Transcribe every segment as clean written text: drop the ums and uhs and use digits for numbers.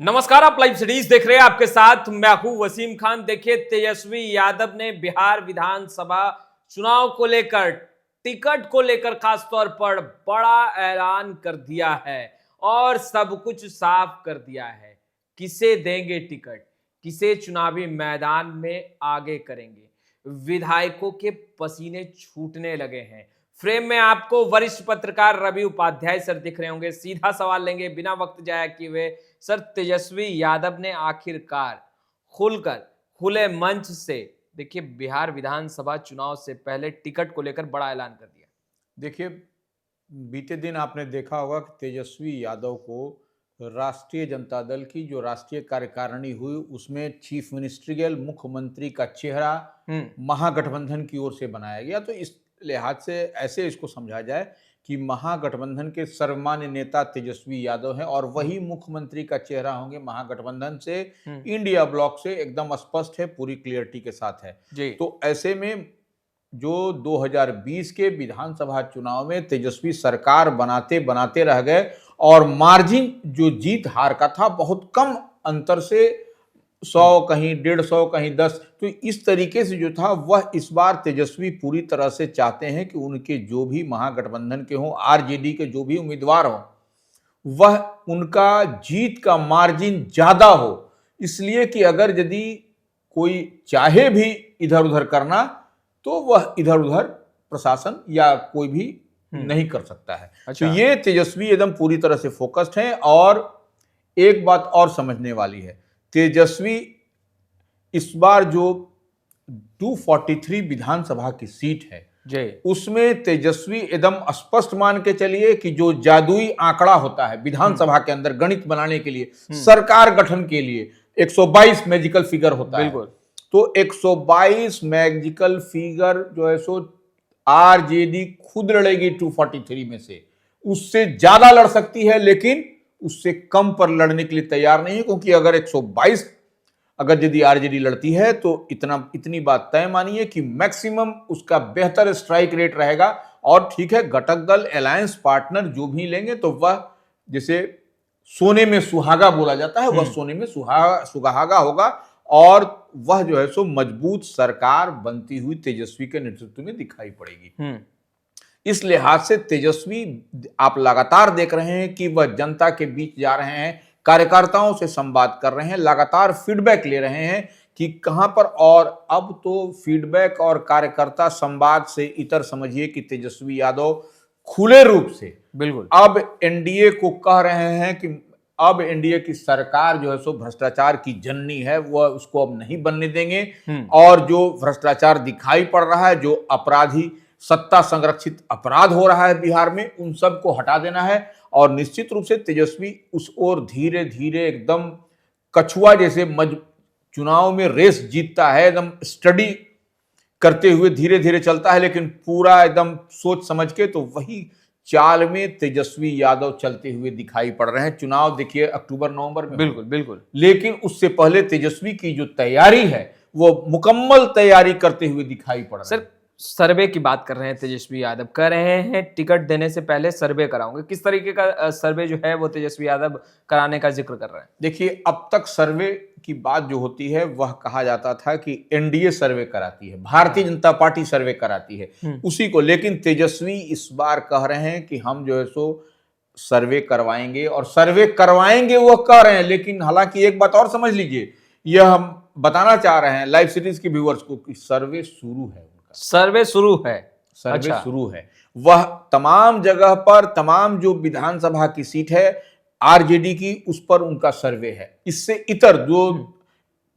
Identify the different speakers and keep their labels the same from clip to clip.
Speaker 1: नमस्कार, आप live series देख रहे हैं। आपके साथ मैं हूं वसीम खान। देखिए, तेजस्वी यादव ने बिहार विधानसभा चुनाव को लेकर, टिकट को लेकर खासतौर पर बड़ा ऐलान कर दिया है और सब कुछ साफ कर दिया है। किसे देंगे टिकट, किसे चुनावी मैदान में आगे करेंगे। विधायकों के पसीने छूटने लगे हैं। फ्रेम में आपको वरिष्ठ पत्रकार रवि उपाध्याय सर दिख रहे होंगे। सीधा सवाल लेंगे बिना वक्त जाया किए। सर, तेजस्वी यादव ने आखिरकार खुलकर खुले मंच से, देखिए, बिहार विधानसभा चुनाव से पहले टिकट को लेकर बड़ा ऐलान कर दिया।
Speaker 2: देखिए, बीते दिन आपने देखा होगा कि तेजस्वी यादव को राष्ट्रीय जनता दल की जो राष्ट्रीय कार्यकारिणी हुई उसमें चीफ मिनिस्ट्रियल मुख्यमंत्री का चेहरा महागठबंधन की ओर से बनाया गया। तो इस लिहाज से ऐसे इसको समझा जाए कि महागठबंधन के सर्वमान्य नेता तेजस्वी यादव हैं और वही मुख्यमंत्री का चेहरा होंगे महागठबंधन से। इंडिया ब्लॉक से एकदम स्पष्ट है, पूरी क्लियरिटी के साथ है
Speaker 1: जी।
Speaker 2: तो ऐसे में जो 2020 के विधानसभा चुनाव में तेजस्वी सरकार बनाते बनाते रह गए और मार्जिन जो जीत हार का था बहुत कम अंतर से 100 कहीं 150 कहीं 10, तो इस तरीके से जो था वह इस बार तेजस्वी पूरी तरह से चाहते हैं कि उनके जो भी महागठबंधन के हों, आरजेडी के जो भी उम्मीदवार हों, वह उनका जीत का मार्जिन ज्यादा हो। इसलिए कि अगर यदि कोई चाहे भी इधर उधर करना तो वह इधर उधर प्रशासन या कोई भी नहीं कर सकता है।
Speaker 1: अच्छा।
Speaker 2: तो ये तेजस्वी एकदम पूरी तरह से फोकस्ड हैं। और एक बात और समझने वाली है, तेजस्वी इस बार जो 243 विधानसभा की सीट है
Speaker 1: जी,
Speaker 2: उसमें तेजस्वी एकदम स्पष्ट मान के चलिए कि जो जादुई आंकड़ा होता है विधानसभा के अंदर गणित बनाने के लिए, सरकार गठन के लिए 122 मैजिकल फिगर होता है।
Speaker 1: बिल्कुल।
Speaker 2: तो 122 मैजिकल फिगर जो है सो आरजेडी खुद लड़ेगी 243 में से, उससे ज्यादा लड़ सकती है लेकिन उससे कम पर लड़ने के लिए तैयार नहीं है, क्योंकि अगर 122 अगर यदि आरजेडी लड़ती है तो इतनी बात तय मानिए कि मैक्सिमम उसका बेहतर स्ट्राइक रेट रहेगा। और ठीक है, घटक दल अलायंस पार्टनर जो भी लेंगे तो वह जैसे सोने में सुहागा बोला जाता है, वह सोने में सुहागा होगा और वह जो है सो मजबूत सरकार बनती हुई तेजस्वी के नेतृत्व में दिखाई पड़ेगी। इस लिहाज से तेजस्वी आप लगातार देख रहे हैं कि वह जनता के बीच जा रहे हैं, कार्यकर्ताओं से संवाद कर रहे हैं, लगातार फीडबैक ले रहे हैं कि कहां पर। और अब तो फीडबैक और कार्यकर्ता संवाद से इतर समझिए कि तेजस्वी यादव खुले रूप से
Speaker 1: बिल्कुल
Speaker 2: अब एनडीए को कह रहे हैं कि अब एनडीए की सरकार जो है सो भ्रष्टाचार की जननी है, वह उसको अब नहीं बनने देंगे। और जो भ्रष्टाचार दिखाई पड़ रहा है, जो अपराधी सत्ता संरक्षित अपराध हो रहा है बिहार में, उन सबको हटा देना है। और निश्चित रूप से तेजस्वी उस ओर धीरे धीरे एकदम कछुआ जैसे चुनाव में रेस जीतता है, एकदम स्टडी करते हुए धीरे धीरे चलता है, लेकिन पूरा एकदम सोच समझ के, तो वही चाल में तेजस्वी यादव चलते हुए दिखाई पड़ रहे हैं। चुनाव देखिए अक्टूबर नवंबर में,
Speaker 1: बिल्कुल बिल्कुल,
Speaker 2: लेकिन उससे पहले तेजस्वी की जो तैयारी है वो मुकम्मल तैयारी करते हुए दिखाई पड़ रहा है।
Speaker 1: सर, सर्वे की बात कर रहे हैं। तेजस्वी यादव कह रहे हैं टिकट देने से पहले सर्वे कराऊंगे। किस तरीके का सर्वे जो है वो तेजस्वी यादव कराने का जिक्र कर रहे हैं?
Speaker 2: देखिए, अब तक सर्वे की बात जो होती है वह कहा जाता था कि एनडीए सर्वे कराती है, भारतीय जनता पार्टी सर्वे कराती है उसी को। लेकिन तेजस्वी इस बार कह रहे हैं कि हम जो है सो सर्वे करवाएंगे, और सर्वे करवाएंगे वो कह रहे हैं। लेकिन हालांकि एक बात और समझ लीजिए, यह हम बताना चाह रहे हैं लाइव सीरीज के व्यूअर्स को कि सर्वे शुरू है,
Speaker 1: सर्वे शुरू है।
Speaker 2: सर्वे
Speaker 1: अच्छा।
Speaker 2: शुरू है। वह तमाम जगह पर, तमाम जो विधानसभा की सीट है आरजेडी की, उस पर उनका सर्वे है। इससे इतर जो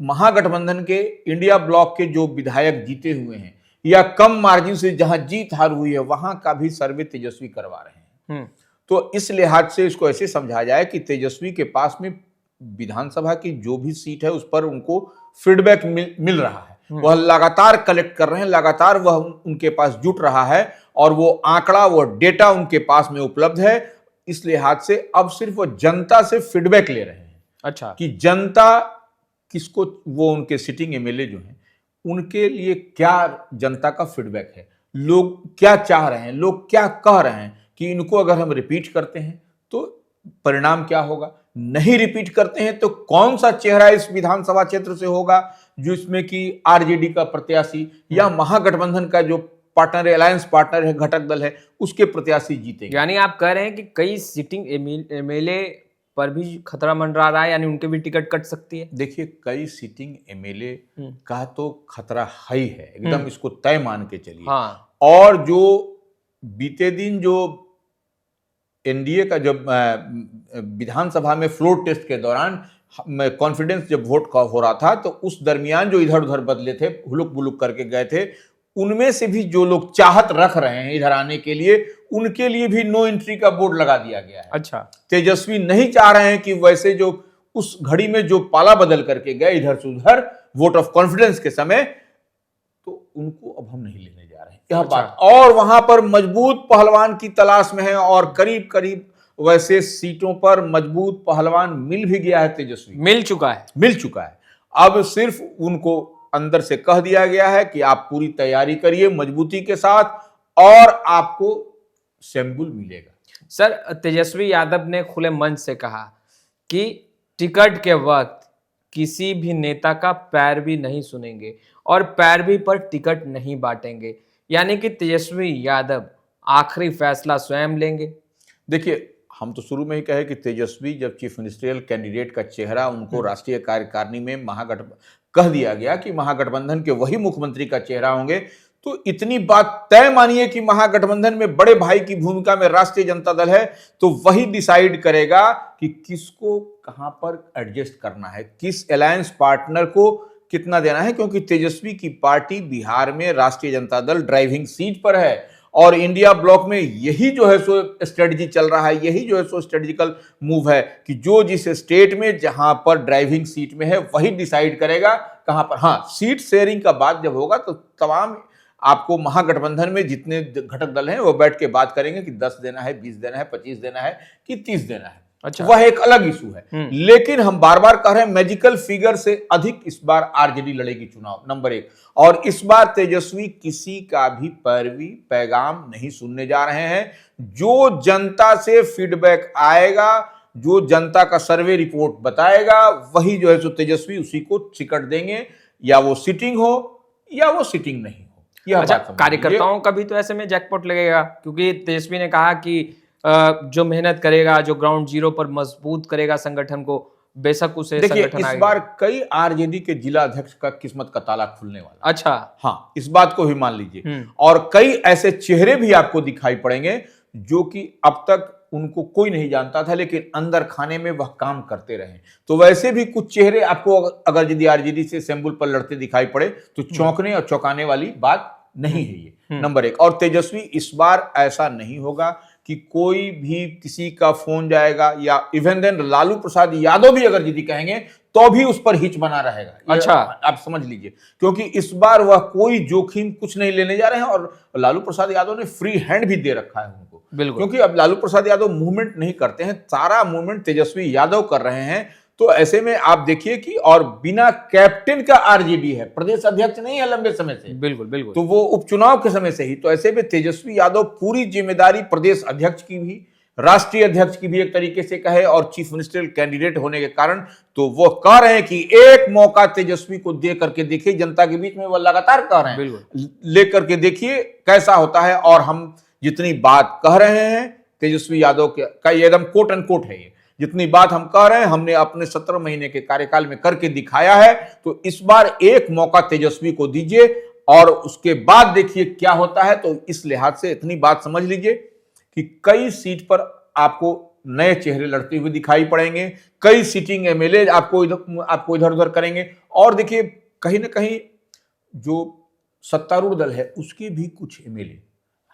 Speaker 2: महागठबंधन के इंडिया ब्लॉक के जो विधायक जीते हुए हैं या कम मार्जिन से जहां जीत हार हुई है, वहां का भी सर्वे तेजस्वी करवा रहे हैं। तो इस लिहाज से इसको ऐसे समझा जाए कि तेजस्वी के पास में विधानसभा की जो भी सीट है उस पर उनको फीडबैक मिल रहा है, वह लगातार कलेक्ट कर रहे हैं, लगातार वह उनके पास जुट रहा है और वो आंकड़ा, वो डेटा उनके पास में उपलब्ध है। इस लिहाज से अब सिर्फ वो जनता से फीडबैक ले रहे हैं।
Speaker 1: अच्छा।
Speaker 2: कि जनता किसको, वो उनके सिटिंग एमएलए जो हैं उनके लिए क्या जनता का फीडबैक है, लोग क्या चाह रहे हैं, लोग क्या कह रहे हैं कि इनको अगर हम रिपीट करते हैं तो परिणाम क्या होगा। नहीं रिपीट करते हैं तो कौन सा चेहरा इस विधानसभा क्षेत्र से होगा जो इसमें कि आरजेडी का प्रत्याशी या महागठबंधन का जो पार्टनर है, अलायंस पार्टनर है, घटक दल है, उसके प्रत्याशी जीतेंगे।
Speaker 1: यानी आप कह रहे हैं कि कई सिटिंग एमएलए पर भी खतरा मंडरा रहा है, यानी उनके भी टिकट कट सकती है।
Speaker 2: देखिए, कई सिटिंग एमएलए का तो खतरा है ही है, एकदम इसको तय मान के चलिए।
Speaker 1: हाँ।
Speaker 2: और जो बीते दिन जो एनडीए का जब विधानसभा में फ्लोर टेस्ट के दौरान कॉन्फिडेंस जब वोट का हो रहा था, तो उस दरमियान जो इधर उधर बदले थे, हुलुक बुलुक करके गए थे, उनमें से भी जो लोग चाहत रख रहे हैं इधर आने के लिए, उनके लिए भी नो एंट्री का बोर्ड लगा दिया गया है।
Speaker 1: अच्छा।
Speaker 2: तेजस्वी नहीं चाह रहे हैं कि वैसे जो उस घड़ी में जो पाला बदल करके गए इधर से उधर वोट ऑफ कॉन्फिडेंस के समय, तो उनको अब हम नहीं लेने जा रहे हैं, यह
Speaker 1: अच्छा।
Speaker 2: बात। और वहां पर मजबूत पहलवान की तलाश में है और करीब करीब वैसे सीटों पर मजबूत पहलवान मिल भी गया है। तेजस्वी
Speaker 1: मिल चुका है।
Speaker 2: अब सिर्फ उनको अंदर से कह दिया गया है कि आप पूरी तैयारी करिए मजबूती के साथ और आपको सिंबल मिलेगा।
Speaker 1: सर, तेजस्वी यादव ने खुले मंच से कहा कि टिकट के वक्त किसी भी नेता का पैरवी नहीं सुनेंगे और पैरवी पर टिकट नहीं बांटेंगे, यानी कि तेजस्वी यादव आखिरी फैसला स्वयं लेंगे।
Speaker 2: देखिए, हम तो शुरू में ही कहे कि तेजस्वी जब चीफ मिनिस्ट्रियल कैंडिडेट का चेहरा उनको राष्ट्रीय कार्यकारिणी में कह दिया गया कि महागठबंधन के वही मुख्यमंत्री का चेहरा होंगे, तो इतनी बात तय मानिए कि महागठबंधन में बड़े भाई की भूमिका में राष्ट्रीय जनता दल है, तो वही डिसाइड करेगा कि किसको कहां पर एडजस्ट करना है, किस अलायंस पार्टनर को कितना देना है, क्योंकि तेजस्वी की पार्टी बिहार में राष्ट्रीय जनता दल ड्राइविंग सीट पर है और इंडिया ब्लॉक में यही जो है सो स्ट्रेटजी चल रहा है, यही जो है सो स्ट्रेटेजिकल मूव है कि जो जिस स्टेट में जहां पर ड्राइविंग सीट में है वही डिसाइड करेगा कहां पर। हाँ, सीट शेयरिंग का बात जब होगा तो तमाम आपको महागठबंधन में जितने घटक दल हैं वो बैठ के बात करेंगे कि 10 देना है, 20 देना है, 25 देना है कि 30 देना है।
Speaker 1: अच्छा।
Speaker 2: वह एक अलग इशू है। लेकिन हम बार बार कह रहे हैं मैजिकल फिगर से अधिक इस बार आरजेडी लड़ेगी चुनाव, नंबर 1। और इस बार तेजस्वी किसी का भी पैरवी पैगाम नहीं सुनने जा रहे हैं। जो जनता से फीडबैक आएगा, जो जनता का सर्वे रिपोर्ट बताएगा, वही जो है सो तेजस्वी उसी को टिकट देंगे, या वो सिटिंग हो या वो सिटिंग नहीं हो।
Speaker 1: अच्छा, कार्यकर्ताओं का भी तो ऐसे में जैकपॉट लगेगा, क्योंकि तेजस्वी ने कहा कि जो मेहनत करेगा, जो ग्राउंड जीरो पर मजबूत करेगा संगठन को, बेशक उसे
Speaker 2: देखिए, इस बार कई आरजेडी के जिला अध्यक्ष का किस्मत का ताला खुलने वाला।
Speaker 1: अच्छा।
Speaker 2: हाँ, इस बात को भी मान लीजिए। और कई ऐसे चेहरे भी आपको दिखाई पड़ेंगे जो कि अब तक उनको कोई नहीं जानता था, लेकिन अंदर खाने में वह काम करते रहे। तो वैसे भी कुछ चेहरे आपको अगर यदि आरजेडी से सिंबल पर लड़ते दिखाई पड़े तो चौंकने और चौंकाने वाली बात नहीं है ये, नंबर 1। और तेजस्वी इस बार ऐसा नहीं होगा कि कोई भी किसी का फोन जाएगा, या इवन देन लालू प्रसाद यादव भी अगर यदि कहेंगे तो भी उस पर हिच बना रहेगा।
Speaker 1: अच्छा,
Speaker 2: आप समझ लीजिए, क्योंकि इस बार वह कोई जोखिम कुछ नहीं लेने जा रहे हैं। और लालू प्रसाद यादव ने फ्री हैंड भी दे रखा है उनको, क्योंकि अब लालू प्रसाद यादव मूवमेंट नहीं करते हैं, सारा मूवमेंट तेजस्वी यादव कर रहे हैं। तो ऐसे में आप देखिए कि और बिना कैप्टन का आरजेडी है, प्रदेश अध्यक्ष नहीं है लंबे समय से,
Speaker 1: बिल्कुल बिल्कुल,
Speaker 2: तो वो उपचुनाव के समय से ही। तो ऐसे में तेजस्वी यादव पूरी जिम्मेदारी प्रदेश अध्यक्ष की भी, राष्ट्रीय अध्यक्ष की भी एक तरीके से कहे, और चीफ मिनिस्टर कैंडिडेट होने के कारण तो वो कह रहे हैं कि एक मौका तेजस्वी को दे करके देखिए, जनता के बीच में वो लगातार कह रहे हैं, लेकर के देखिए कैसा होता है। और हम जितनी बात कह रहे हैं तेजस्वी यादव का, ये एकदम कोट एंड कोट है, ये जितनी बात हम कह रहे हैं हमने अपने 17 महीने के कार्यकाल में करके दिखाया है। तो इस बार एक मौका तेजस्वी को दीजिए और उसके बाद देखिए क्या होता है। तो इस लिहाज से इतनी बात समझ लीजिए कि कई सीट पर आपको नए चेहरे लड़ते हुए दिखाई पड़ेंगे, कई सिटिंग एमएलए आपको इधर उधर करेंगे। और देखिए, कहीं ना कहीं जो सत्तारूढ़ दल है उसके भी कुछ एमएलए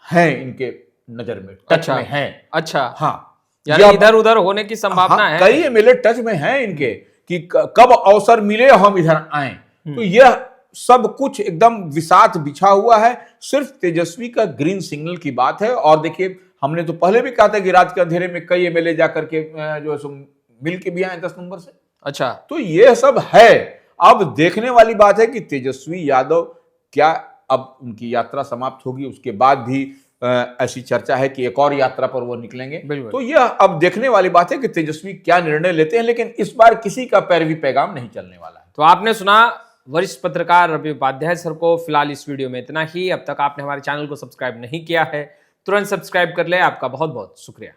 Speaker 2: हैं इनके नजर में, टच में हैं।
Speaker 1: अच्छा,
Speaker 2: हाँ,
Speaker 1: यानी इधर उधर होने की संभावना है।
Speaker 2: कई एमएलए टच में हैं इनके कि कब अवसर मिले हम इधर आए। तो यह सब कुछ एकदम विसात बिछा हुआ है, सिर्फ तेजस्वी का ग्रीन सिग्नल की बात है। और देखिए, हमने तो पहले भी कहा था कि रात के अंधेरे में कई एमएलए जाकर के जो है मिल के भी आए 10 नंबर से।
Speaker 1: अच्छा,
Speaker 2: तो यह सब है। अब देखने वाली बात है कि तेजस्वी यादव क्या, अब उनकी यात्रा समाप्त होगी उसके बाद भी ऐसी चर्चा है कि एक और यात्रा पर वो निकलेंगे।
Speaker 1: बिल्कुल।
Speaker 2: तो यह अब देखने वाली बात है कि तेजस्वी क्या निर्णय लेते हैं, लेकिन इस बार किसी का पैरवी पैगाम नहीं चलने वाला है।
Speaker 1: तो आपने सुना वरिष्ठ पत्रकार रवि उपाध्याय सर को। फिलहाल इस वीडियो में इतना ही। अब तक आपने हमारे चैनल को सब्सक्राइब नहीं किया है, तुरंत सब्सक्राइब कर ले। आपका बहुत बहुत शुक्रिया।